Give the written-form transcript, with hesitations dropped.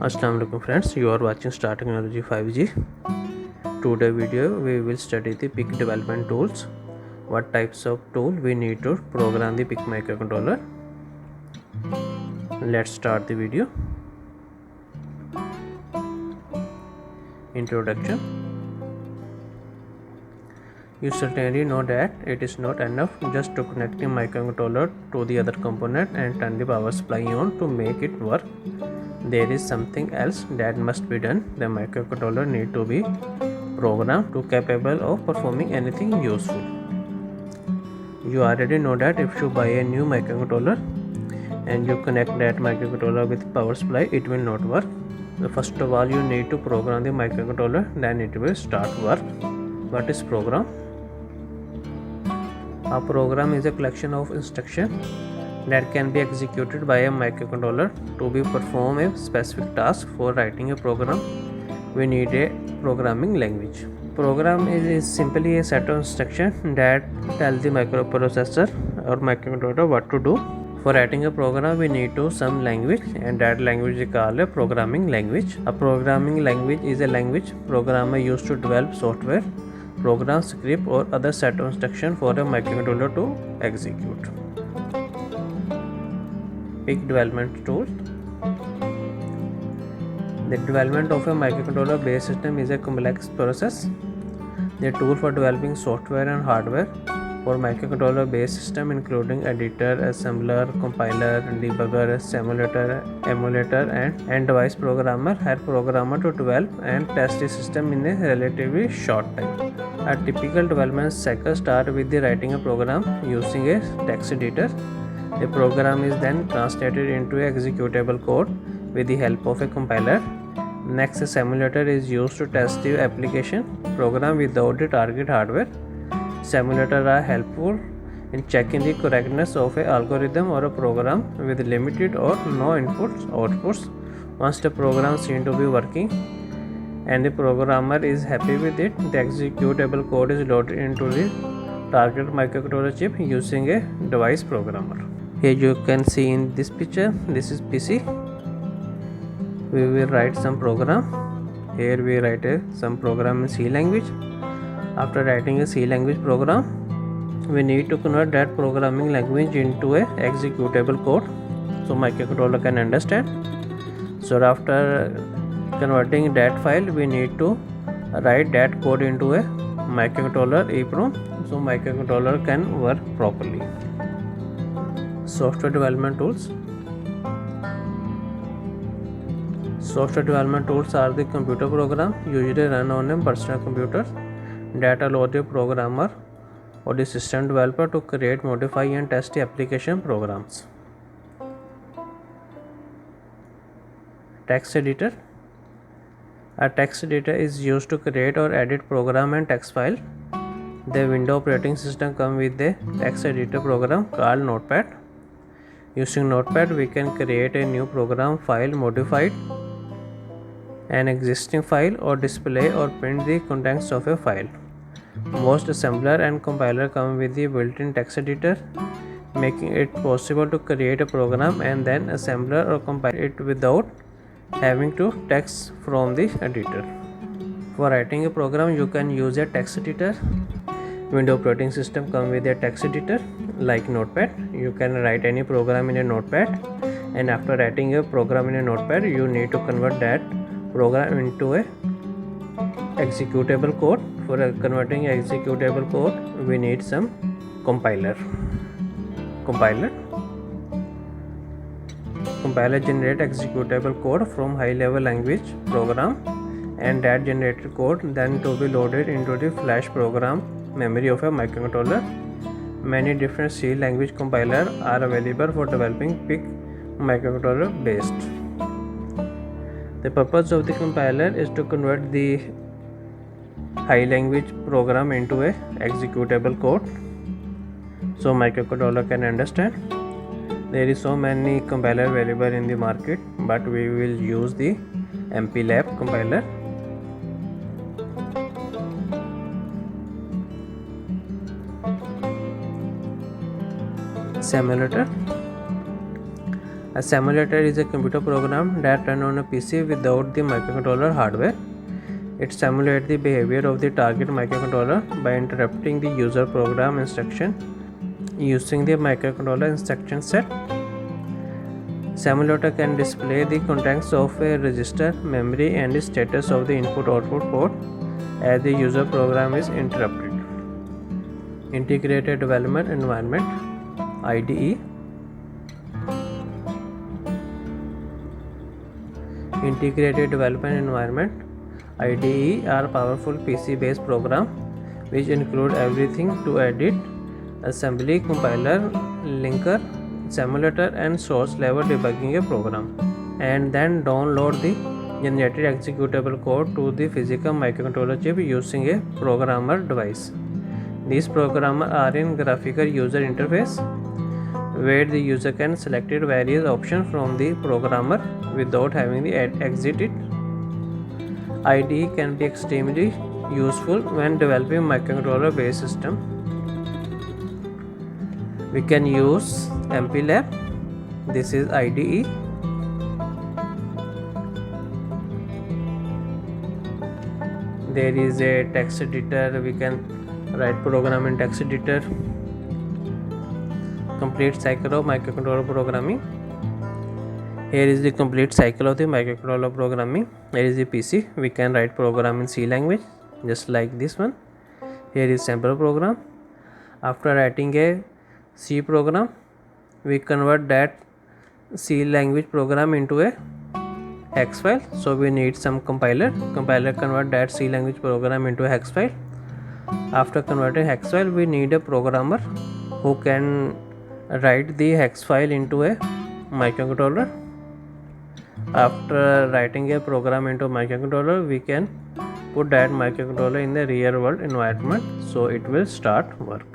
Assalamu alaikum friends, you are watching Star Technology 5G. Today video we will study the PIC development tools. What types of tool we need to program the PIC microcontroller. Let's start the video. Introduction. You certainly know that it is not enough just to connect the microcontroller to the other component and turn the power supply on to make it work. There is something else that must be done. The microcontroller need to be programmed to capable of performing anything useful. You already know that if you buy a new microcontroller and you connect that microcontroller with power supply, it will not work. First of all, you need to program the microcontroller, then it will start work. What is program? A program is a collection of instructions that can be executed by a microcontroller to be perform a specific task. For writing a program, we need a programming language. Program is simply a set of instructions that tell the microprocessor or microcontroller what to do. For writing a program, we need to some language, and that language is called a programming language. A programming language is a language programmer used to develop software, program, script, or other set of instructions for a microcontroller to execute. PIC development tool. The development of a microcontroller based system is a complex process. The tool for developing software and hardware for microcontroller based system including editor, assembler, compiler, debugger, simulator, emulator, and device programmer help programmer to develop and test the system in a relatively short time. A typical development cycle starts with the writing a program using a text editor. The program is then translated into executable code with the help of a compiler. Next, a simulator is used to test the application program without the target hardware. Simulators are helpful in checking the correctness of an algorithm or a program with limited or no outputs. Once the program seems to be working and the programmer is happy with it, the executable code is loaded into the target microcontroller chip using a device programmer. Here you can see in this picture, this is PC. We will write some program. Here we write some program in C language. After writing a C language program, we need to convert that programming language into a executable code so microcontroller can understand. So after converting that file, we need to write that code into a microcontroller EEPROM so microcontroller can work properly. Software development tools. Software development tools are the computer program usually run on a personal computer that allow the programmer or the system developer to create, modify, and test the application programs. Text editor. A text editor is used to create or edit program and text file. The Windows operating system comes with a text editor program called Notepad. Using Notepad, we can create a new program file, modify an existing file, or display or print the contents of a file. Most assembler and compiler come with the built-in text editor, making it possible to create a program and then assembler or compile it without having to text from the editor. For writing a program, you can use a text editor. Windows operating system comes with a text editor like Notepad. You can write any program in a Notepad, and after writing a program in a Notepad, you need to convert that program into a executable code. For converting executable code, we need some compiler. Compiler generate executable code from high-level language program, and that generated code then to be loaded into the flash program memory of a microcontroller. Many different C language compilers are available for developing PIC microcontroller based. The purpose of the compiler is to convert the high language program into a executable code so microcontroller can understand. There is so many compiler available in the market, but we will use the MPLAB compiler. Simulator. A simulator is a computer program that runs on a PC without the microcontroller hardware. It simulates the behavior of the target microcontroller by interrupting the user program instruction using the microcontroller instruction set. Simulator can display the contents of a register, memory, and the status of the input-output port as the user program is interrupted. Integrated Development Environment (IDE). Integrated Development Environment (IDE) are powerful PC-based programs which include everything to edit, assembly, compiler, linker, simulator, and source level debugging a program, and then download the generated executable code to the physical microcontroller chip using a programmer device. These programs are in graphical user interface where the user can select various options from the programmer without having to exit it. IDE can be extremely useful when developing microcontroller based system. We can use MPLAB. This is IDE. There is a text editor. We can write program in text editor. Complete cycle of microcontroller programming. Here is the complete cycle of the microcontroller programming. Here is the PC. We can write program in C language just like this one. Here is sample program. After writing a C program, we convert that C language program into a hex file. So we need some compiler. Compiler convert that C language program into a hex file. After converting hex file, we need a programmer who can write the hex file into a microcontroller. After writing a program into a microcontroller, we can put that microcontroller in the real world environment so it will start work.